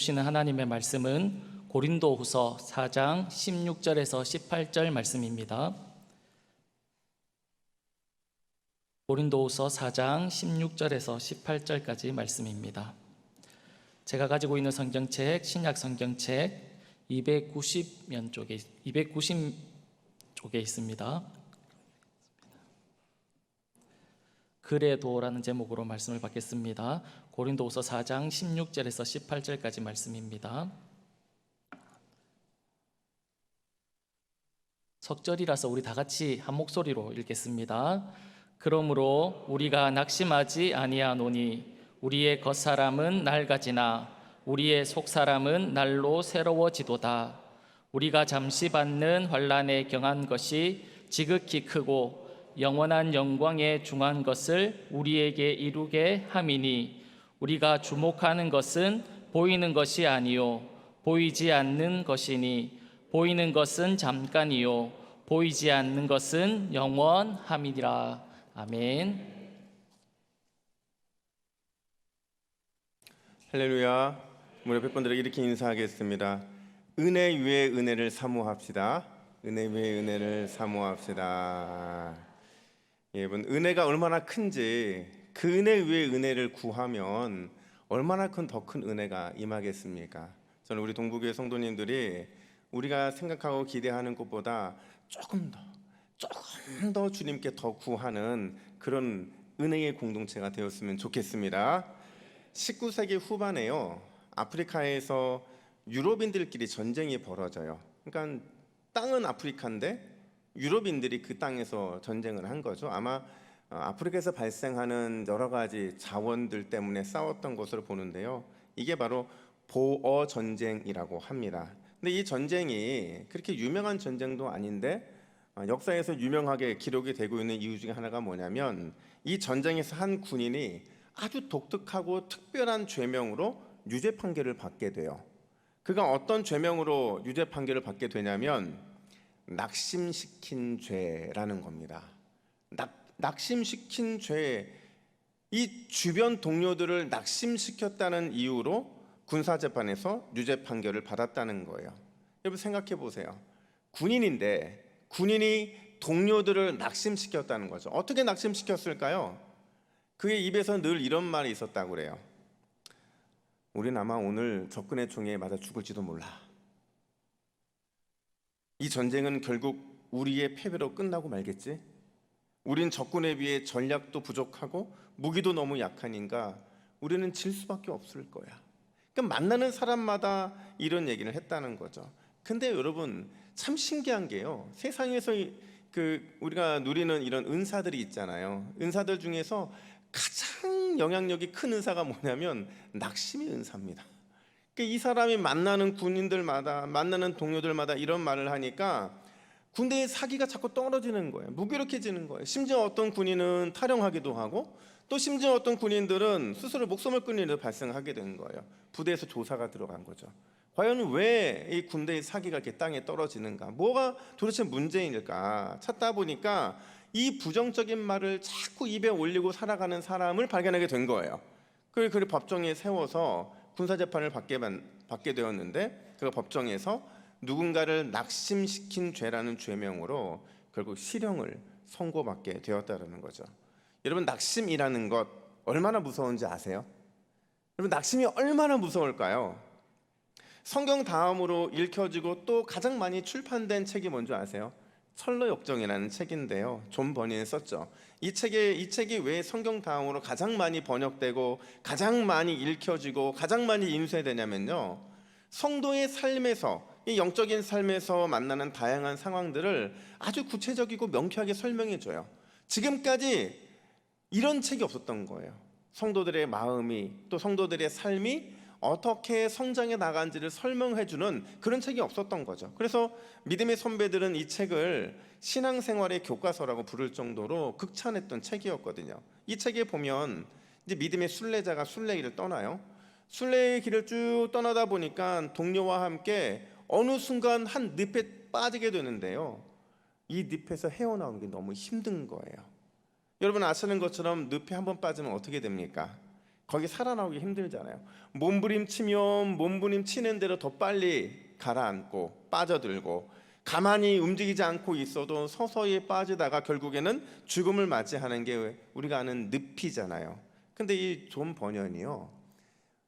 주시는 하나님의 말씀은 고린도후서 4장 16절에서 18절 말씀입니다. 고린도후서 4장 16절에서 18절까지 말씀입니다. 제가 가지고 있는 성경책, 신약 성경책 290면 쪽에 290 쪽에 있습니다. 그래도라는 제목으로 말씀을 받겠습니다. 고린도후서 4장 16절에서 18절까지 말씀입니다. 석절이라서 우리 다 같이 한 목소리로 읽겠습니다. 그러므로 우리가 낙심하지 아니하노니 우리의 겉사람은 낡아지나 우리의 속사람은 날로 새로워지도다. 우리가 잠시 받는 환난에 경한 것이 지극히 크고 영원한 영광에 중한 것을 우리에게 이루게 함이니 우리가 주목하는 것은 보이는 것이 아니요 보이지 않는 것이니 보이는 것은 잠깐이요 보이지 않는 것은 영원함이니라. 아멘. 할렐루야. 우리 옆에 분들에게 이렇게 인사하겠습니다. 은혜 위에 은혜를 사모합시다. 은혜 위에 은혜를 사모합시다. 여러분, 은혜가 얼마나 큰지, 그 은혜 위에 은혜를 구하면 얼마나 더 큰 은혜가 임하겠습니까? 저는 우리 동부교회 성도님들이 우리가 생각하고 기대하는 것보다 조금 더 주님께 더 구하는 그런 은혜의 공동체가 되었으면 좋겠습니다. 19세기 후반에요, 아프리카에서 유럽인들끼리 전쟁이 벌어져요. 그러니까 땅은 아프리카인데 유럽인들이 그 땅에서 전쟁을 한 거죠. 아마 아프리카에서 발생하는 여러 가지 자원들 때문에 싸웠던 것으로 보는데요. 이게 바로 보어 전쟁이라고 합니다. 근데 이 전쟁이 그렇게 유명한 전쟁도 아닌데 역사에서 유명하게 기록이 되고 있는 이유 중에 하나가 뭐냐면, 이 전쟁에서 한 군인이 아주 독특하고 특별한 죄명으로 유죄 판결을 받게 돼요. 그가 어떤 죄명으로 유죄 판결을 받게 되냐면 낙심시킨 죄라는 겁니다. 낙심시킨 죄, 이 주변 동료들을 낙심시켰다는 이유로 군사재판에서 유죄 판결을 받았다는 거예요. 여러분 생각해 보세요. 군인인데 군인이 동료들을 낙심시켰다는 거죠. 어떻게 낙심시켰을까요? 그의 입에서 늘 이런 말이 있었다고 그래요. 우린 아마 오늘 적군의 총에 맞아 죽을지도 몰라. 이 전쟁은 결국 우리의 패배로 끝나고 말겠지? 우린 적군에 비해 전략도 부족하고 무기도 너무 약하니까 우리는 질 수밖에 없을 거야. 그러니까 만나는 사람마다 이런 얘기를 했다는 거죠. 근데 여러분 참 신기한 게요, 세상에서 우리가 누리는 이런 은사들이 있잖아요. 은사들 중에서 가장 영향력이 큰 은사가 뭐냐면 낙심의 은사입니다. 그러니까 이 사람이 만나는 군인들마다, 만나는 동료들마다 이런 말을 하니까 군대의 사기가 자꾸 떨어지는 거예요. 무기력해지는 거예요. 심지어 어떤 군인은 탈영하기도 하고, 또 심지어 어떤 군인들은 스스로 목숨을 끊는 일도 발생하게 된 거예요. 부대에서 조사가 들어간 거죠. 과연 왜 이 군대의 사기가 이렇게 땅에 떨어지는가? 뭐가 도대체 문제일까? 찾다 보니까 이 부정적인 말을 자꾸 입에 올리고 살아가는 사람을 발견하게 된 거예요. 그걸 법정에 세워서 군사재판을 받게 되었는데, 그 법정에서 누군가를 낙심시킨 죄라는 죄명으로 결국 실형을 선고받게 되었다는 거죠. 여러분, 낙심이라는 것 얼마나 무서운지 아세요? 여러분, 낙심이 얼마나 무서울까요? 성경 다음으로 읽혀지고 또 가장 많이 출판된 책이 뭔지 아세요? 철로역정이라는 책인데요, 존 버니는 썼죠. 이 책이 왜 성경 다음으로 가장 많이 번역되고 가장 많이 읽혀지고 가장 많이 인쇄되냐면요, 성도의 삶에서, 이 영적인 삶에서 만나는 다양한 상황들을 아주 구체적이고 명쾌하게 설명해줘요. 지금까지 이런 책이 없었던 거예요. 성도들의 마음이, 또 성도들의 삶이 어떻게 성장해 나간지를 설명해주는 그런 책이 없었던 거죠. 그래서 믿음의 선배들은 이 책을 신앙생활의 교과서라고 부를 정도로 극찬했던 책이었거든요. 이 책에 보면 이제 믿음의 순례자가 순례길을 떠나요. 순례의 길을 쭉 떠나다 보니까 동료와 함께 어느 순간 한 늪에 빠지게 되는데요, 이 늪에서 헤어나오는 게 너무 힘든 거예요. 여러분 아시는 것처럼 늪에 한번 빠지면 어떻게 됩니까? 거기 살아나오기 힘들잖아요. 몸부림치면 몸부림치는 대로 더 빨리 가라앉고 빠져들고, 가만히 움직이지 않고 있어도 서서히 빠지다가 결국에는 죽음을 맞이하는 게 우리가 아는 늪이잖아요. 근데 이 존 버년이요,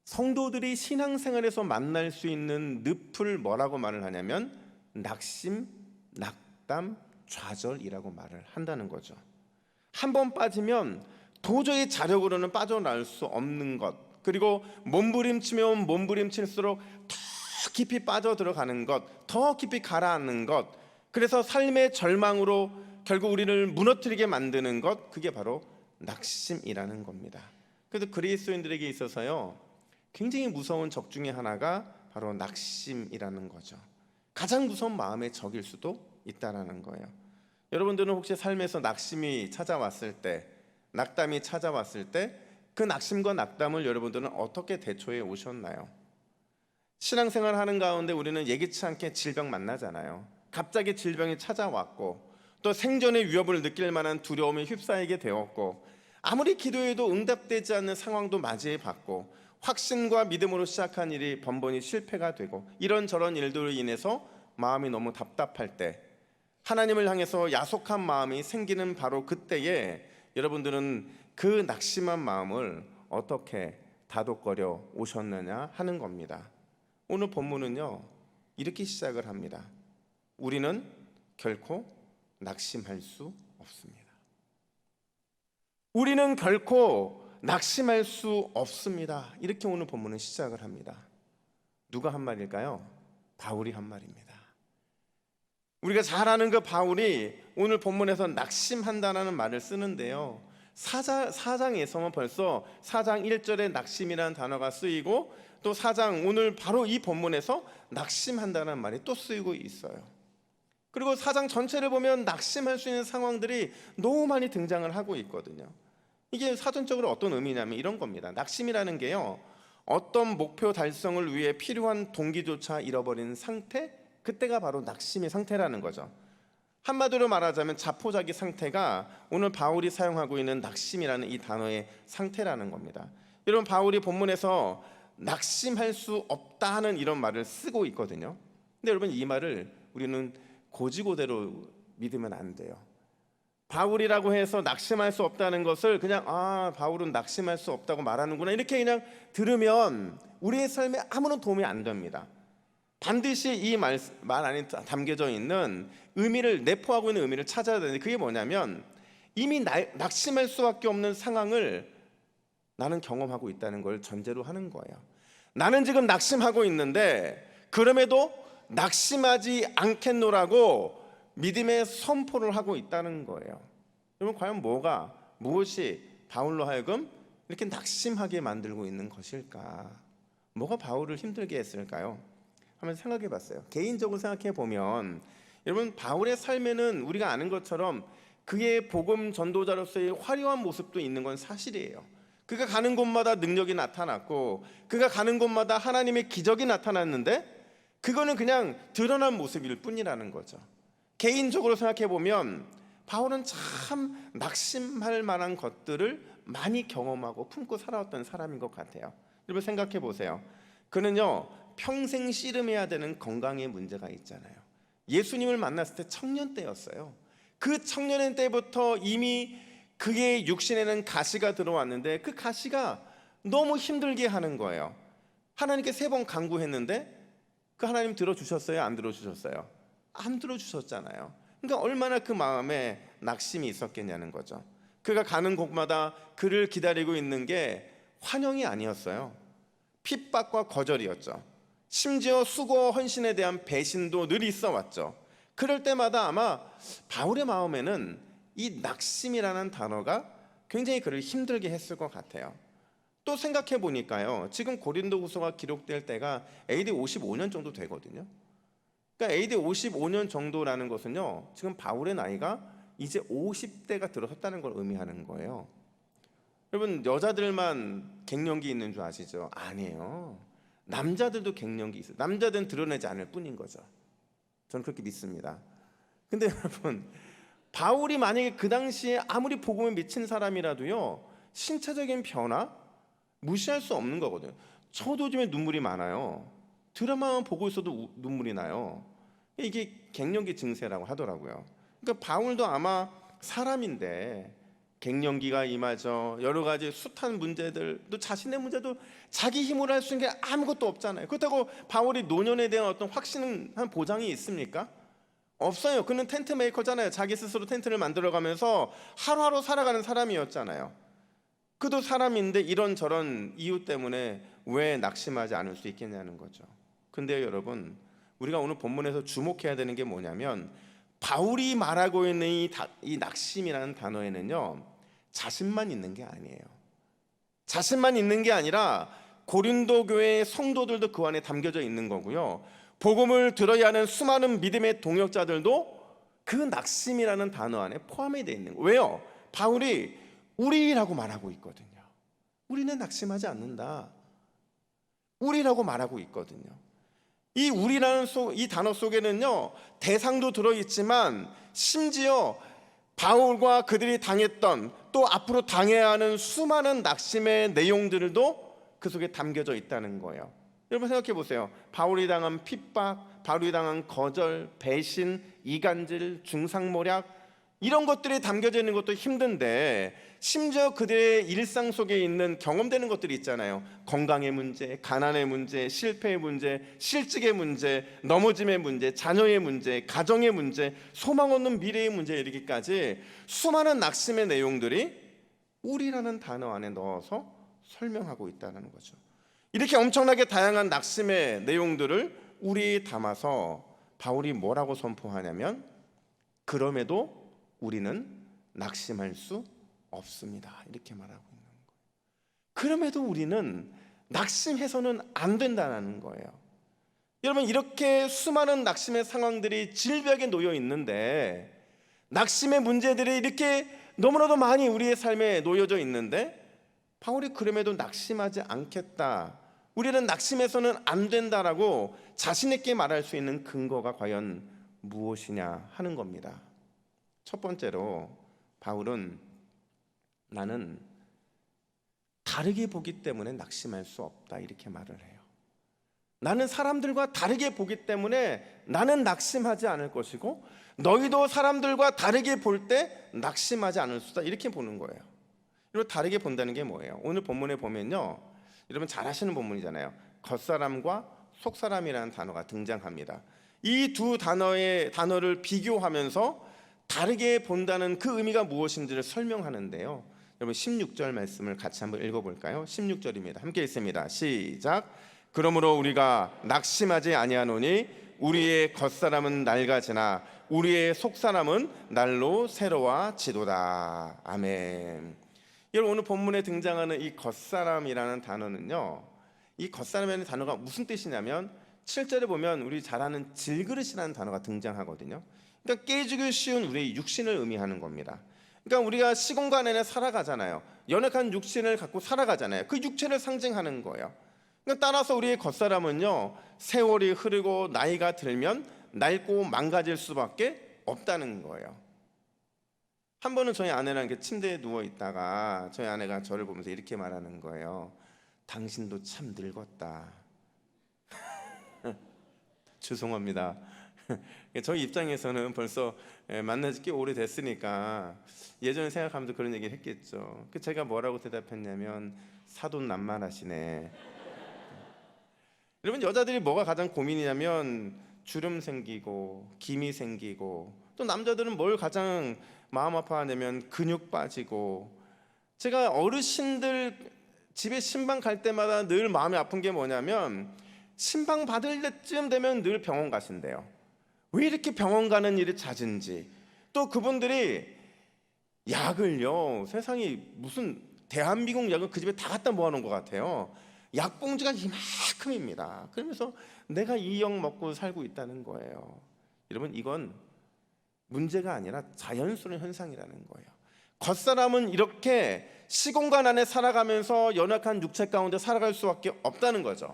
성도들이 신앙생활에서 만날 수 있는 늪을 뭐라고 말을 하냐면 낙심, 낙담, 좌절이라고 말을 한다는 거죠. 한 번 빠지면 도저히 자력으로는 빠져나올 수 없는 것, 그리고 몸부림치면 몸부림칠수록 더 깊이 빠져들어가는 것, 더 깊이 가라앉는 것, 그래서 삶의 절망으로 결국 우리를 무너뜨리게 만드는 것, 그게 바로 낙심이라는 겁니다. 그래서 그리스도인들에게 있어서요, 굉장히 무서운 적 중에 하나가 바로 낙심이라는 거죠. 가장 무서운 마음의 적일 수도 있다라는 거예요. 여러분들은 혹시 삶에서 낙심이 찾아왔을 때, 낙담이 찾아왔을 때 그 낙심과 낙담을 여러분들은 어떻게 대처해 오셨나요? 신앙생활 하는 가운데 우리는 예기치 않게 질병 만나잖아요. 갑자기 질병이 찾아왔고, 또 생존의 위협을 느낄 만한 두려움에 휩싸이게 되었고, 아무리 기도해도 응답되지 않는 상황도 맞이해 봤고, 확신과 믿음으로 시작한 일이 번번이 실패가 되고, 이런저런 일들로 인해서 마음이 너무 답답할 때, 하나님을 향해서 야속한 마음이 생기는 바로 그때에 여러분들은 그 낙심한 마음을 어떻게 다독거려 오셨느냐 하는 겁니다. 오늘 본문은요, 이렇게 시작을 합니다. 우리는 결코 낙심할 수 없습니다. 우리는 결코 낙심할 수 없습니다. 이렇게 오늘 본문은 시작을 합니다. 누가 한 말일까요? 바울이 한 말입니다. 우리가 잘 아는 그 바울이 오늘 본문에서 낙심한다는 말을 쓰는데요, 4장에서만 벌써 4장 1절에 낙심이라는 단어가 쓰이고, 또 4장 오늘 바로 이 본문에서 낙심한다는 말이 또 쓰이고 있어요. 그리고 4장 전체를 보면 낙심할 수 있는 상황들이 너무 많이 등장을 하고 있거든요. 이게 사전적으로 어떤 의미냐면 이런 겁니다. 낙심이라는 게요, 어떤 목표 달성을 위해 필요한 동기조차 잃어버린 상태, 그때가 바로 낙심의 상태라는 거죠. 한마디로 말하자면 자포자기 상태가 오늘 바울이 사용하고 있는 낙심이라는 이 단어의 상태라는 겁니다. 여러분, 바울이 본문에서 낙심할 수 없다 하는 이런 말을 쓰고 있거든요. 근데 여러분, 이 말을 우리는 고지고대로 믿으면 안 돼요. 바울이라고 해서 낙심할 수 없다는 것을 그냥 바울은 낙심할 수 없다고 말하는구나, 이렇게 그냥 들으면 우리의 삶에 아무런 도움이 안 됩니다. 반드시 이 말 안에 담겨져 있는 의미를, 내포하고 있는 의미를 찾아야 되는데, 그게 뭐냐면 이미 낙심할 수밖에 없는 상황을 나는 경험하고 있다는 걸 전제로 하는 거예요. 나는 지금 낙심하고 있는데 그럼에도 낙심하지 않겠노라고 믿음의 선포를 하고 있다는 거예요. 여러분, 과연 무엇이 바울로 하여금 이렇게 낙심하게 만들고 있는 것일까? 뭐가 바울을 힘들게 했을까요? 한번 생각해 봤어요. 개인적으로 생각해 보면 여러분, 바울의 삶에는 우리가 아는 것처럼 그의 복음 전도자로서의 화려한 모습도 있는 건 사실이에요. 그가 가는 곳마다 능력이 나타났고, 그가 가는 곳마다 하나님의 기적이 나타났는데, 그거는 그냥 드러난 모습일 뿐이라는 거죠. 개인적으로 생각해 보면 바울은 참 낙심할 만한 것들을 많이 경험하고 품고 살아왔던 사람인 것 같아요. 여러분, 생각해 보세요. 그는요, 평생 씨름해야 되는 건강의 문제가 있잖아요. 예수님을 만났을 때 청년 때였어요. 그 청년의 때부터 이미 그의 육신에는 가시가 들어왔는데, 그 가시가 너무 힘들게 하는 거예요. 하나님께 3번 간구했는데 그 하나님 들어주셨어요? 안 들어주셨어요? 안 들어주셨잖아요. 그러니까 얼마나 그 마음에 낙심이 있었겠냐는 거죠. 그가 가는 곳마다 그를 기다리고 있는 게 환영이 아니었어요. 핍박과 거절이었죠. 심지어 수고와 헌신에 대한 배신도 늘 있어 왔죠. 그럴 때마다 아마 바울의 마음에는 이 낙심이라는 단어가 굉장히 그를 힘들게 했을 것 같아요. 또 생각해 보니까요, 지금 고린도후서가 기록될 때가 AD 55년 정도 되거든요. 그러니까 AD 55년 정도라는 것은요, 지금 바울의 나이가 이제 50대가 들어섰다는 걸 의미하는 거예요. 여러분, 여자들만 갱년기 있는 줄 아시죠? 아니에요. 남자들도 갱년기 있어요. 남자들은 드러내지 않을 뿐인 거죠. 저는 그렇게 믿습니다. 근데 여러분, 바울이 만약에 그 당시에 아무리 복음을 미친 사람이라도요, 신체적인 변화, 무시할 수 없는 거거든요. 저도 요즘에 눈물이 많아요. 드라마만 보고 있어도 눈물이 나요. 이게 갱년기 증세라고 하더라고요. 그러니까 바울도 아마 사람인데 갱년기가 임하죠. 여러 가지 숱한 문제들, 또 자신의 문제도 자기 힘으로 할 수 있는 게 아무것도 없잖아요. 그렇다고 바울이 노년에 대한 어떤 확신한 보장이 있습니까? 없어요. 그는 텐트 메이커잖아요. 자기 스스로 텐트를 만들어가면서 하루하루 살아가는 사람이었잖아요. 그도 사람인데 이런저런 이유 때문에 왜 낙심하지 않을 수 있겠냐는 거죠. 근데요, 여러분, 우리가 오늘 본문에서 주목해야 되는 게 뭐냐면 바울이 말하고 있는 이 낙심이라는 단어에는요, 자신만 있는 게 아니에요. 자신만 있는 게 아니라 고린도 교회의 성도들도 그 안에 담겨져 있는 거고요. 복음을 들어야 하는 수많은 믿음의 동역자들도 그 낙심이라는 단어 안에 포함이 되어 있는 거예요. 왜요? 바울이 우리라고 말하고 있거든요. 우리는 낙심하지 않는다. 우리라고 말하고 있거든요. 이 우리라는 이 단어 속에는요, 대상도 들어있지만 심지어 바울과 그들이 당했던, 또 앞으로 당해야 하는 수많은 낙심의 내용들도 그 속에 담겨져 있다는 거예요. 여러분 생각해 보세요. 바울이 당한 핍박, 바울이 당한 거절, 배신, 이간질, 중상모략, 이런 것들이 담겨져 있는 것도 힘든데 심지어 그들의 일상 속에 있는 경험되는 것들이 있잖아요. 건강의 문제, 가난의 문제, 실패의 문제, 실직의 문제, 넘어짐의 문제, 자녀의 문제, 가정의 문제, 소망 없는 미래의 문제에 이르기까지 수많은 낙심의 내용들이 우리라는 단어 안에 넣어서 설명하고 있다는 거죠. 이렇게 엄청나게 다양한 낙심의 내용들을 우리에 담아서 바울이 뭐라고 선포하냐면 그럼에도 우리는 낙심할 수 없습니다. 이렇게 말하고 있는 거예요. 그럼에도 우리는 낙심해서는 안 된다는 거예요. 여러분 이렇게 수많은 낙심의 상황들이 질벽에 놓여 있는데 낙심의 문제들이 이렇게 너무나도 많이 우리의 삶에 놓여져 있는데 바울이 그럼에도 낙심하지 않겠다. 우리는 낙심해서는 안 된다라고 자신 있게 말할 수 있는 근거가 과연 무엇이냐 하는 겁니다. 첫 번째로 바울은 나는 다르게 보기 때문에 낙심할 수 없다 이렇게 말을 해요. 나는 사람들과 다르게 보기 때문에 나는 낙심하지 않을 것이고 너희도 사람들과 다르게 볼 때 낙심하지 않을 수다 이렇게 보는 거예요. 그리고 다르게 본다는 게 뭐예요? 오늘 본문에 보면요, 여러분 잘 아시는 본문이잖아요. 겉사람과 속사람이라는 단어가 등장합니다. 이 두 단어를 비교하면서 다르게 본다는 그 의미가 무엇인지를 설명하는데요. 여러분 16절 말씀을 같이 한번 읽어볼까요? 16절입니다. 함께 읽습니다. 시작. 그러므로 우리가 낙심하지 아니하노니 우리의 겉사람은 낡아지나 우리의 속사람은 날로 새로워지도다. 아멘. 여러분 오늘 본문에 등장하는 이 겉사람이라는 단어는요, 이 겉사람이라는 단어가 무슨 뜻이냐면 7절에 보면 우리 잘 아는 질그릇이라는 단어가 등장하거든요. 그러니까 깨지기 쉬운 우리의 육신을 의미하는 겁니다. 그러니까 우리가 시공간 안에 살아가잖아요. 연약한 육신을 갖고 살아가잖아요. 그 육체를 상징하는 거예요. 그러니까 따라서 우리의 겉사람은요, 세월이 흐르고 나이가 들면 낡고 망가질 수밖에 없다는 거예요. 한 번은 저희 아내랑 이렇게 침대에 누워 있다가 저희 아내가 저를 보면서 이렇게 말하는 거예요. 당신도 참 늙었다. 죄송합니다. 저희 입장에서는 벌써 만난 지 꽤 오래됐으니까 예전에 생각하면서 그런 얘기를 했겠죠. 제가 뭐라고 대답했냐면 사돈난말하시네. 여러분 여자들이 뭐가 가장 고민이냐면 주름 생기고 기미 생기고, 또 남자들은 뭘 가장 마음 아파하냐면 근육 빠지고. 제가 어르신들 집에 신방 갈 때마다 늘 마음이 아픈 게 뭐냐면 신방 받을 때쯤 되면 늘 병원 가신대요. 왜 이렇게 병원 가는 일이 잦은지. 또 그분들이 약을요, 세상에 무슨 대한민국 약을 그 집에 다 갖다 모아놓은 것 같아요. 약봉지가 이만큼입니다. 그러면서 내가 이 약 먹고 살고 있다는 거예요. 여러분 이건 문제가 아니라 자연스러운 현상이라는 거예요. 겉사람은 이렇게 시공간 안에 살아가면서 연약한 육체 가운데 살아갈 수밖에 없다는 거죠.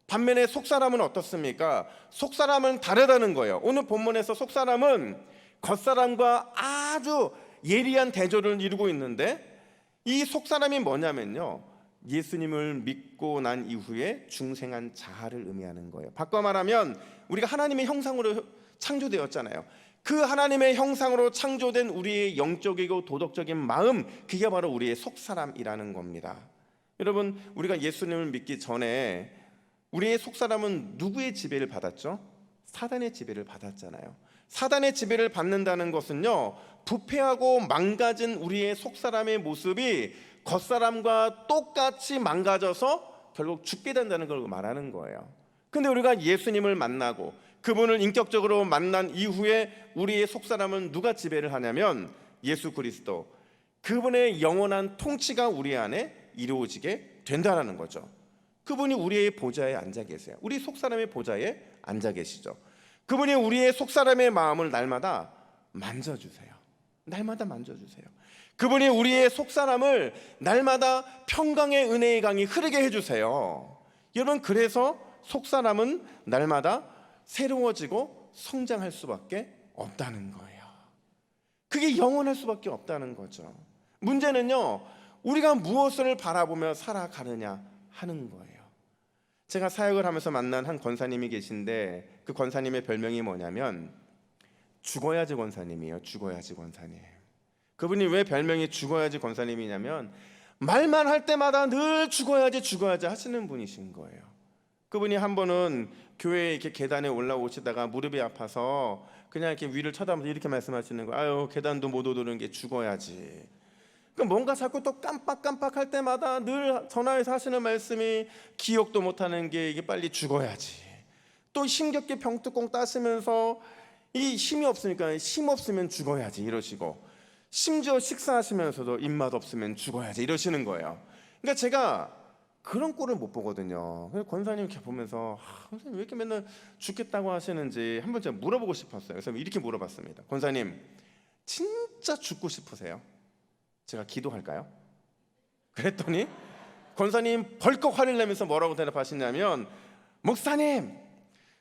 반면에 속사람은 어떻습니까? 속사람은 다르다는 거예요. 오늘 본문에서 속사람은 겉사람과 아주 예리한 대조를 이루고 있는데 이 속사람이 뭐냐면요, 예수님을 믿고 난 이후에 중생한 자아를 의미하는 거예요. 바꿔 말하면 우리가 하나님의 형상으로 창조되었잖아요. 그 하나님의 형상으로 창조된 우리의 영적이고 도덕적인 마음, 그게 바로 우리의 속사람이라는 겁니다. 여러분, 우리가 예수님을 믿기 전에 우리의 속사람은 누구의 지배를 받았죠? 사단의 지배를 받았잖아요. 사단의 지배를 받는다는 것은요, 부패하고 망가진 우리의 속사람의 모습이 겉사람과 똑같이 망가져서 결국 죽게 된다는 걸 말하는 거예요. 근데 우리가 예수님을 만나고 그분을 인격적으로 만난 이후에 우리의 속사람은 누가 지배를 하냐면 예수 그리스도, 그분의 영원한 통치가 우리 안에 이루어지게 된다는 거죠. 그분이 우리의 보좌에 앉아 계세요. 우리 속사람의 보좌에 앉아 계시죠. 그분이 우리의 속사람의 마음을 날마다 만져주세요. 날마다 만져주세요. 그분이 우리의 속사람을 날마다 평강의 은혜의 강이 흐르게 해주세요. 여러분, 그래서 속사람은 날마다 새로워지고 성장할 수밖에 없다는 거예요. 그게 영원할 수밖에 없다는 거죠. 문제는요, 우리가 무엇을 바라보며 살아가느냐 하는 거예요. 제가 사역을 하면서 만난 한 권사님이 계신데 그 권사님의 별명이 뭐냐면 죽어야지 권사님이에요. 죽어야지 권사님. 그분이 왜 별명이 죽어야지 권사님이냐면 말만 할 때마다 늘 죽어야지 죽어야지 하시는 분이신 거예요. 그분이 한 번은 교회에 이렇게 계단에 올라오시다가 무릎이 아파서 그냥 이렇게 위를 쳐다보면서 이렇게 말씀하시는 거예요. 아유, 계단도 못 오르는 게 죽어야지. 그러니까 뭔가 자꾸 또 깜빡깜빡할 때마다 늘 전화해서 하시는 말씀이 기억도 못하는 게 이게 빨리 죽어야지. 또 힘겹게 병뚜껑 따시면서 이 힘이 없으니까 힘 없으면 죽어야지 이러시고, 심지어 식사하시면서도 입맛 없으면 죽어야지 이러시는 거예요. 그러니까 제가 그런 꼴을 못 보거든요. 권사님 이렇게 보면서 권사님 왜 이렇게 맨날 죽겠다고 하시는지 한번 제가 물어보고 싶었어요. 그래서 이렇게 물어봤습니다. 권사님, 진짜 죽고 싶으세요? 제가 기도할까요? 그랬더니 권사님 벌컥 화를 내면서 뭐라고 대답하시냐면, 목사님,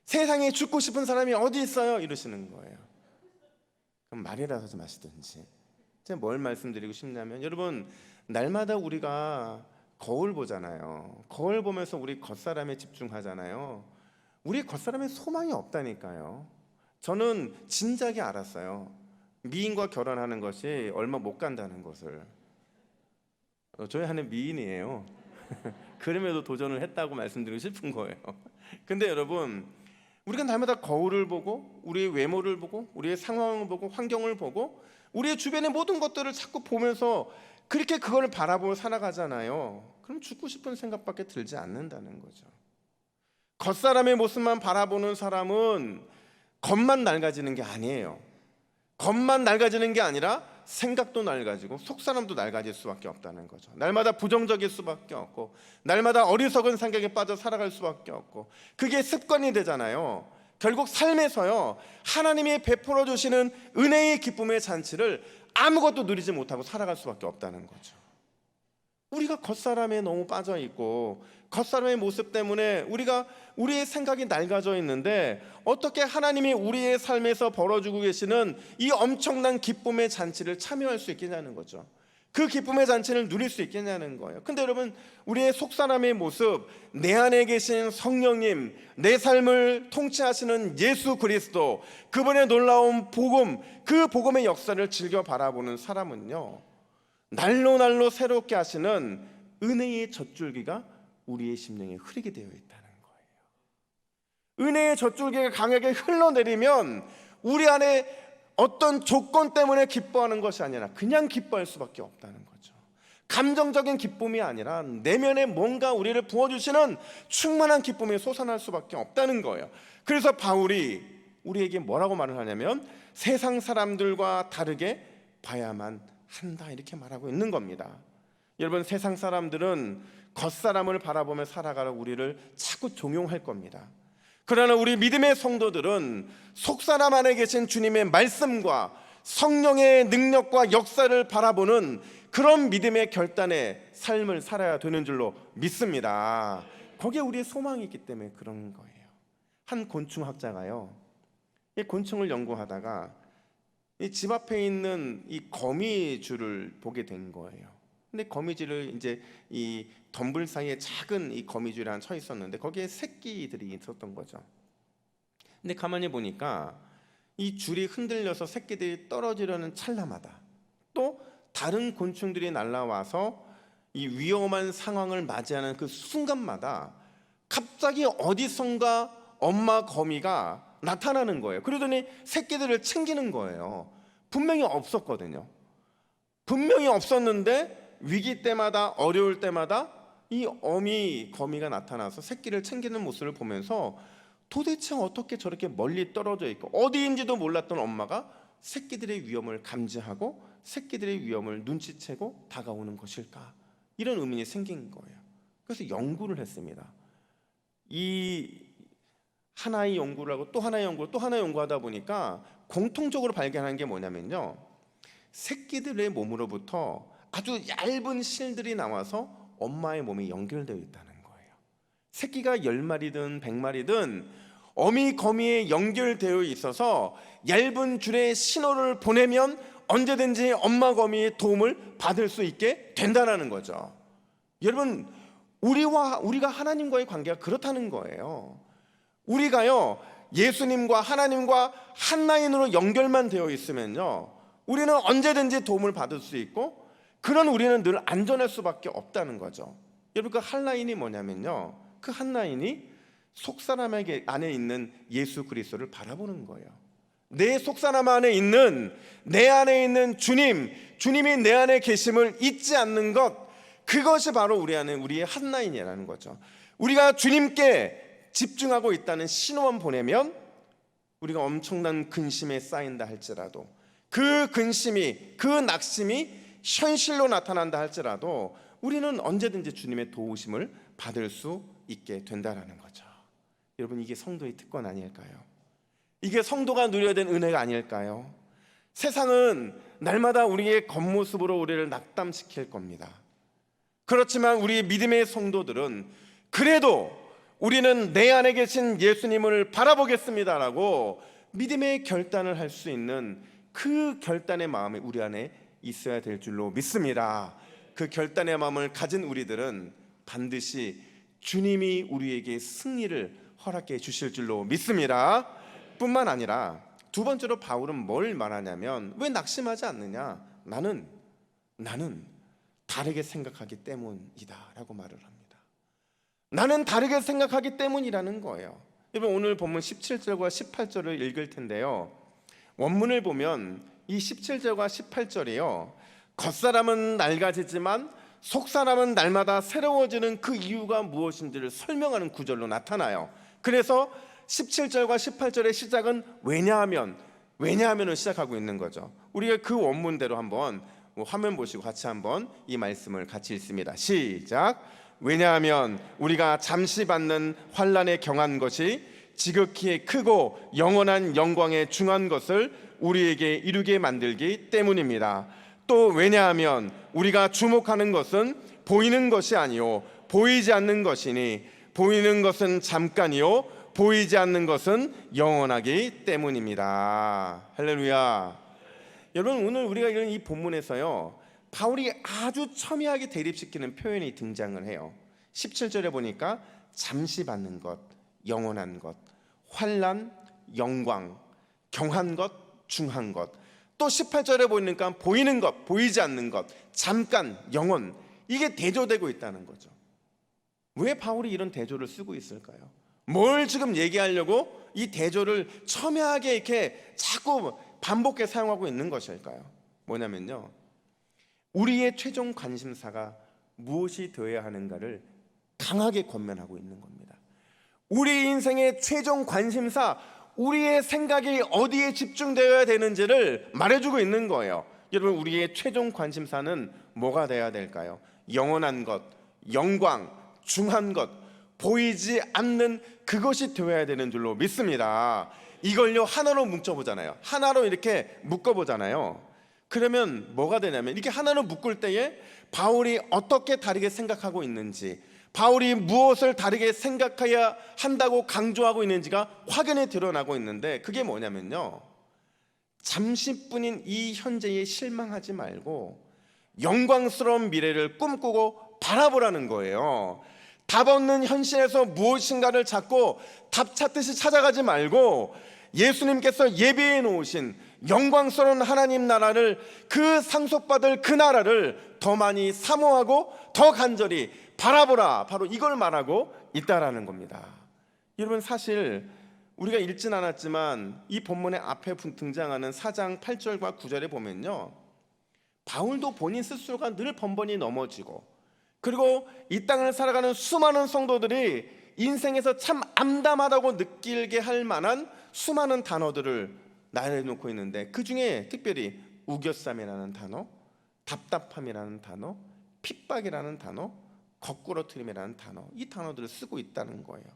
세상에 죽고 싶은 사람이 어디 있어요? 이러시는 거예요. 그럼 말이라도 좀 하시든지. 제가 뭘 말씀드리고 싶냐면, 여러분, 날마다 우리가 거울 보잖아요. 거울 보면서 우리 겉사람에 집중하잖아요. 우리 겉사람에 소망이 없다니까요. 저는 진작에 알았어요. 미인과 결혼하는 것이 얼마 못 간다는 것을. 저희 아내 미인이에요. 그럼에도 도전을 했다고 말씀드리고 싶은 거예요. 근데 여러분, 우리가 날마다 거울을 보고 우리의 외모를 보고 우리의 상황을 보고 환경을 보고 우리의 주변의 모든 것들을 자꾸 보면서 그렇게 그걸 바라보며 살아가잖아요. 그럼 죽고 싶은 생각밖에 들지 않는다는 거죠. 겉사람의 모습만 바라보는 사람은 겉만 낡아지는 게 아니에요. 겉만 낡아지는 게 아니라 생각도 낡아지고 속사람도 낡아질 수밖에 없다는 거죠. 날마다 부정적일 수밖에 없고 날마다 어리석은 생각에 빠져 살아갈 수밖에 없고, 그게 습관이 되잖아요. 결국 삶에서요, 하나님이 베풀어 주시는 은혜의 기쁨의 잔치를 아무것도 누리지 못하고 살아갈 수밖에 없다는 거죠. 우리가 겉사람에 너무 빠져 있고 겉사람의 모습 때문에 우리의 생각이 낡아져 있는데, 어떻게 하나님이 우리의 삶에서 벌어주고 계시는 이 엄청난 기쁨의 잔치를 참여할 수 있겠냐는 거죠. 그 기쁨의 잔치를 누릴 수 있겠냐는 거예요. 근데 여러분, 우리의 속사람의 모습, 내 안에 계신 성령님, 내 삶을 통치하시는 예수 그리스도, 그분의 놀라운 복음, 그 복음의 역사를 즐겨 바라보는 사람은요, 날로 새롭게 하시는 은혜의 젖줄기가 우리의 심령에 흐르게 되어 있다는 거예요. 은혜의 젖줄기가 강하게 흘러내리면 우리 안에 어떤 조건 때문에 기뻐하는 것이 아니라 그냥 기뻐할 수밖에 없다는 거죠. 감정적인 기쁨이 아니라 내면에 뭔가 우리를 부어주시는 충만한 기쁨이 솟아날 수밖에 없다는 거예요. 그래서 바울이 우리에게 뭐라고 말을 하냐면, 세상 사람들과 다르게 봐야만 한다, 이렇게 말하고 있는 겁니다. 여러분, 세상 사람들은 겉사람을 바라보며 살아가는 우리를 자꾸 종용할 겁니다. 그러나 우리 믿음의 성도들은 속사람 안에 계신 주님의 말씀과 성령의 능력과 역사를 바라보는 그런 믿음의 결단의 삶을 살아야 되는 줄로 믿습니다. 거기에 우리의 소망이 있기 때문에 그런 거예요. 한 곤충학자가요, 이 곤충을 연구하다가 이 집 앞에 있는 이 거미줄을 보게 된 거예요. 근데 거미줄을 이제 이 덤불 사이에 작은 이 거미줄이 하나 쳐 있었는데 거기에 새끼들이 있었던 거죠. 근데 가만히 보니까 이 줄이 흔들려서 새끼들이 떨어지려는 찰나마다 또 다른 곤충들이 날아와서 이 위험한 상황을 맞이하는 그 순간마다 갑자기 어디선가 엄마 거미가 나타나는 거예요. 그러더니 새끼들을 챙기는 거예요. 분명히 없었거든요. 분명히 없었는데 위기 때마다 어려울 때마다 이 어미 거미가 나타나서 새끼를 챙기는 모습을 보면서 도대체 어떻게 저렇게 멀리 떨어져 있고 어디인지도 몰랐던 엄마가 새끼들의 위험을 감지하고 새끼들의 위험을 눈치채고 다가오는 것일까? 이런 의문이 생긴 거예요. 그래서 연구를 했습니다. 이 하나의 연구를 하고 또 하나의 연구를 또 하나의 연구하다 보니까 공통적으로 발견한 게 뭐냐면요, 새끼들의 몸으로부터 아주 얇은 실들이 나와서 엄마의 몸에 연결되어 있다는 거예요. 새끼가 10마리든 100마리든 어미 거미에 연결되어 있어서 얇은 줄에 신호를 보내면 언제든지 엄마 거미의 도움을 받을 수 있게 된다는 거죠. 여러분, 우리가 하나님과의 관계가 그렇다는 거예요. 우리가요, 예수님과 하나님과 한 라인으로 연결만 되어 있으면요, 우리는 언제든지 도움을 받을 수 있고 그런 우리는 늘 안전할 수밖에 없다는 거죠. 여러분, 그 한 라인이 뭐냐면요, 그 한 라인이 속사람에게 안에 있는 예수 그리스도를 바라보는 거예요. 내 속사람 안에 있는, 내 안에 있는 주님이 내 안에 계심을 잊지 않는 것, 그것이 바로 우리 안에 우리의 한 라인이라는 거죠. 우리가 주님께 집중하고 있다는 신호만 보내면 우리가 엄청난 근심에 쌓인다 할지라도, 그 근심이, 그 낙심이 현실로 나타난다 할지라도 우리는 언제든지 주님의 도우심을 받을 수 있게 된다라는 거죠. 여러분, 이게 성도의 특권 아닐까요? 이게 성도가 누려야 될 은혜가 아닐까요? 세상은 날마다 우리의 겉모습으로 우리를 낙담시킬 겁니다. 그렇지만 우리 믿음의 성도들은 그래도 우리는 내 안에 계신 예수님을 바라보겠습니다라고 믿음의 결단을 할 수 있는 그 결단의 마음이 우리 안에 있어야 될 줄로 믿습니다. 그 결단의 마음을 가진 우리들은 반드시 주님이 우리에게 승리를 허락해 주실 줄로 믿습니다. 뿐만 아니라 두 번째로 바울은 뭘 말하냐면, 왜 낙심하지 않느냐? 나는 다르게 생각하기 때문이다 라고 말을 합니다. 나는 다르게 생각하기 때문이라는 거예요. 여러분, 오늘 본문 17절과 18절을 읽을 텐데요, 원문을 보면 이 17절과 18절이요, 겉사람은 낡아지지만 속사람은 날마다 새로워지는 그 이유가 무엇인지를 설명하는 구절로 나타나요. 그래서 17절과 18절의 시작은 왜냐하면을 시작하고 있는 거죠. 우리가 그 원문대로 한번 화면 보시고 같이 한번 이 말씀을 같이 읽습니다. 시작. 왜냐하면 우리가 잠시 받는 환난에 경한 것이 지극히 크고 영원한 영광에 중한 것을 우리에게 이루게 만들기 때문입니다. 또 왜냐하면 우리가 주목하는 것은 보이는 것이 아니요 보이지 않는 것이니, 보이는 것은 잠깐이요 보이지 않는 것은 영원하기 때문입니다. 할렐루야. 여러분, 오늘 우리가 이런 이 본문에서요, 바울이 아주 첨예하게 대립시키는 표현이 등장을 해요. 17절에 보니까 잠시 받는 것, 영원한 것, 환난, 영광, 경한 것, 중한 것. 또 18절에 보니까 보이는 것, 보이지 않는 것, 잠깐, 영원. 이게 대조되고 있다는 거죠. 왜 바울이 이런 대조를 쓰고 있을까요? 뭘 지금 얘기하려고 이 대조를 첨예하게 이렇게 자꾸 반복해 사용하고 있는 것일까요? 뭐냐면요, 우리의 최종 관심사가 무엇이 되어야 하는가를 강하게 권면하고 있는 겁니다. 우리 인생의 최종 관심사, 우리의 생각이 어디에 집중되어야 되는지를 말해주고 있는 거예요. 여러분, 우리의 최종 관심사는 뭐가 되어야 될까요? 영원한 것, 영광, 중한 것, 보이지 않는 그것이 되어야 되는 줄로 믿습니다. 이걸요 하나로 뭉쳐보잖아요. 하나로 이렇게 묶어보잖아요. 그러면 뭐가 되냐면, 이렇게 하나로 묶을 때에 바울이 어떻게 다르게 생각하고 있는지, 바울이 무엇을 다르게 생각해야 한다고 강조하고 있는지가 확연히 드러나고 있는데, 그게 뭐냐면요, 잠시뿐인 이 현재에 실망하지 말고 영광스러운 미래를 꿈꾸고 바라보라는 거예요. 답 없는 현실에서 무엇인가를 찾고 답 찾듯이 찾아가지 말고 예수님께서 예비해 놓으신 영광스러운 하나님 나라를, 그 상속받을 그 나라를 더 많이 사모하고 더 간절히 바라보라, 바로 이걸 말하고 있다라는 겁니다. 여러분, 사실 우리가 읽진 않았지만 이 본문의 앞에 등장하는 4장 8절과 9절에 보면요, 바울도 본인 스스로가 늘 번번이 넘어지고, 그리고 이 땅을 살아가는 수많은 성도들이 인생에서 참 암담하다고 느끼게 할 만한 수많은 단어들을 나열해놓고 있는데, 그 중에 특별히 우겨쌈이라는 단어, 답답함이라는 단어, 핍박이라는 단어, 거꾸러뜨림이라는 단어, 이 단어들을 쓰고 있다는 거예요.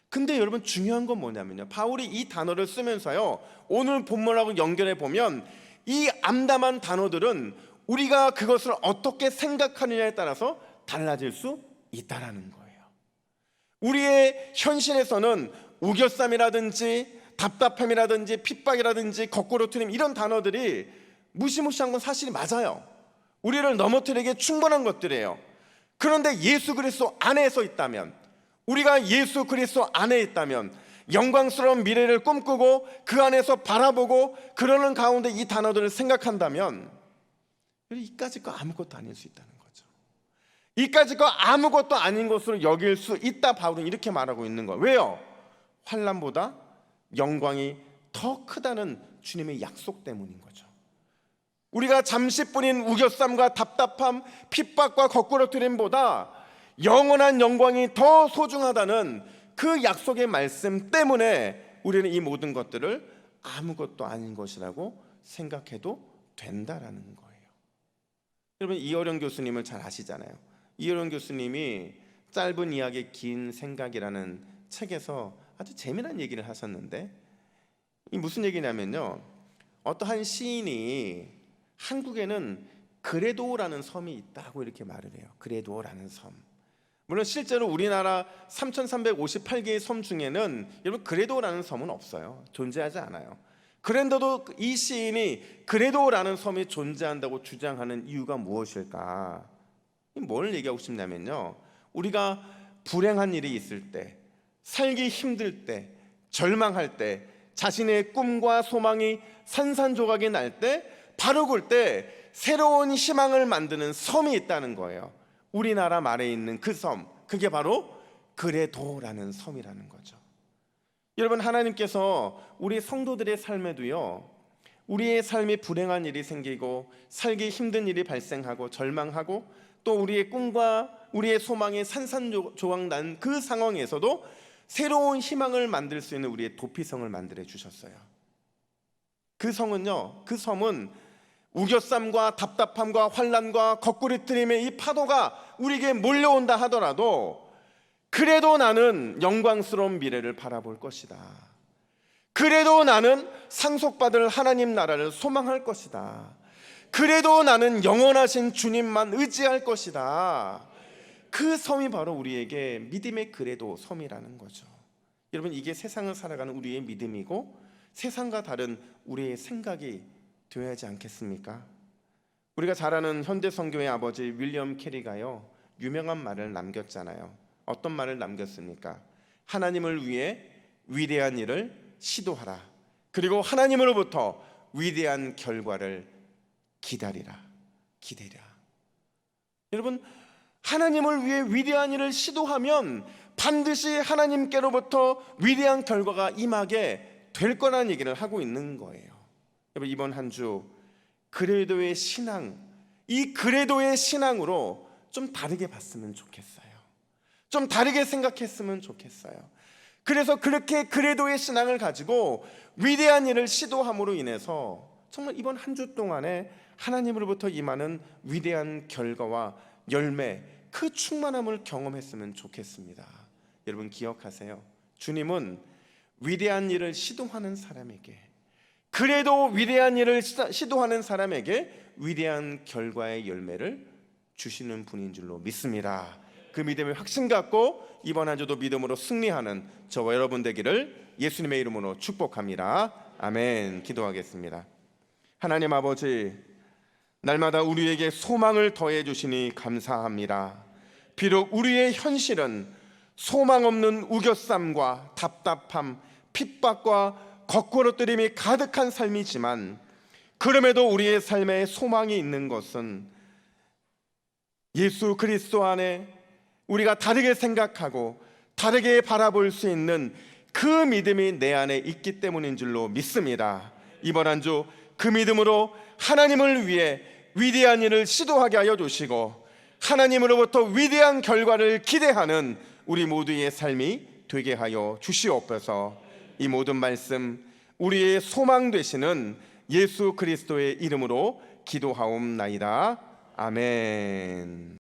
근데 여러분, 중요한 건 뭐냐면요, 바울이 이 단어를 쓰면서요, 오늘 본문하고 연결해 보면 이 암담한 단어들은 우리가 그것을 어떻게 생각하느냐에 따라서 달라질 수 있다라는 거예요. 우리의 현실에서는 우겨쌈이라든지 답답함이라든지 핍박이라든지 거꾸로트림, 이런 단어들이 무시무시한 건 사실이 맞아요. 우리를 넘어뜨리기에 충분한 것들이에요. 그런데 예수 그리스도 안에서 있다면, 우리가 예수 그리스도 안에 있다면, 영광스러운 미래를 꿈꾸고 그 안에서 바라보고 그러는 가운데 이 단어들을 생각한다면 이까짓 거 아무것도 아닐 수 있다는 거죠. 이까짓 거 아무것도 아닌 것으로 여길 수 있다, 바울은 이렇게 말하고 있는 거예요. 왜요? 환난보다 영광이 더 크다는 주님의 약속 때문인 거죠. 우리가 잠시뿐인 우겨쌈과 답답함, 핍박과 거꾸로뜨림보다 영원한 영광이 더 소중하다는 그 약속의 말씀 때문에 우리는 이 모든 것들을 아무것도 아닌 것이라고 생각해도 된다라는 거예요. 여러분, 이어령 교수님을 잘 아시잖아요. 이어령 교수님이 짧은 이야기 긴 생각이라는 책에서 아주 재미난 얘기를 하셨는데, 이 무슨 얘기냐면요, 어떠한 시인이 한국에는 그레도라는 섬이 있다고 이렇게 말을 해요. 그레도라는 섬. 물론 실제로 우리나라 3,358개의 섬 중에는 여러분 그레도라는 섬은 없어요. 존재하지 않아요. 그런데도 이 시인이 그레도라는 섬이 존재한다고 주장하는 이유가 무엇일까? 뭘 얘기하고 싶냐면요, 우리가 불행한 일이 있을 때, 살기 힘들 때, 절망할 때, 자신의 꿈과 소망이 산산조각이 날 때, 바로 그때 새로운 희망을 만드는 섬이 있다는 거예요. 우리나라 말에 있는 그 섬, 그게 바로 그레도라는 섬이라는 거죠. 여러분, 하나님께서 우리 성도들의 삶에도요, 우리의 삶이 불행한 일이 생기고 살기 힘든 일이 발생하고 절망하고 또 우리의 꿈과 우리의 소망이 산산조각 난 그 상황에서도 새로운 희망을 만들 수 있는 우리의 도피성을 만들어 주셨어요. 그 성은요, 그 섬은 우겨쌈과 답답함과 환난과 거꾸리트림의 이 파도가 우리에게 몰려온다 하더라도, 그래도 나는 영광스러운 미래를 바라볼 것이다, 그래도 나는 상속받을 하나님 나라를 소망할 것이다, 그래도 나는 영원하신 주님만 의지할 것이다, 그 섬이 바로 우리에게 믿음의 그래도 섬이라는 거죠. 여러분, 이게 세상을 살아가는 우리의 믿음이고 세상과 다른 우리의 생각이 되어야 하지 않겠습니까? 우리가 잘 아는 현대 선교의 아버지 윌리엄 캐리가요, 유명한 말을 남겼잖아요. 어떤 말을 남겼습니까? 하나님을 위해 위대한 일을 시도하라, 그리고 하나님으로부터 위대한 결과를 기다리라. 여러분, 하나님을 위해 위대한 일을 시도하면 반드시 하나님께로부터 위대한 결과가 임하게 될 거라는 얘기를 하고 있는 거예요. 여러분, 이번 한 주 그레도의 신앙, 이 그레도의 신앙으로 좀 다르게 봤으면 좋겠어요. 좀 다르게 생각했으면 좋겠어요. 그래서 그렇게 그레도의 신앙을 가지고 위대한 일을 시도함으로 인해서 정말 이번 한 주 동안에 하나님으로부터 임하는 위대한 결과와 열매, 그 충만함을 경험했으면 좋겠습니다. 여러분, 기억하세요. 주님은 위대한 일을 시도하는 사람에게, 그래도 위대한 일을 시도하는 사람에게 위대한 결과의 열매를 주시는 분인 줄로 믿습니다. 그 믿음의 확신 갖고 이번 한 주도 믿음으로 승리하는 저와 여러분 되기를 예수님의 이름으로 축복합니다. 아멘. 기도하겠습니다. 하나님 아버지, 날마다 우리에게 소망을 더해 주시니 감사합니다. 비록 우리의 현실은 소망 없는 우겨쌈과 답답함, 핍박과 거꾸러뜨림이 가득한 삶이지만, 그럼에도 우리의 삶에 소망이 있는 것은 예수 그리스도 안에 우리가 다르게 생각하고 다르게 바라볼 수 있는 그 믿음이 내 안에 있기 때문인 줄로 믿습니다. 이번 한 주 그 믿음으로 하나님을 위해 위대한 일을 시도하게 하여 주시고, 하나님으로부터 위대한 결과를 기대하는 우리 모두의 삶이 되게 하여 주시옵소서. 이 모든 말씀 우리의 소망 되시는 예수 그리스도의 이름으로 기도하옵나이다. 아멘.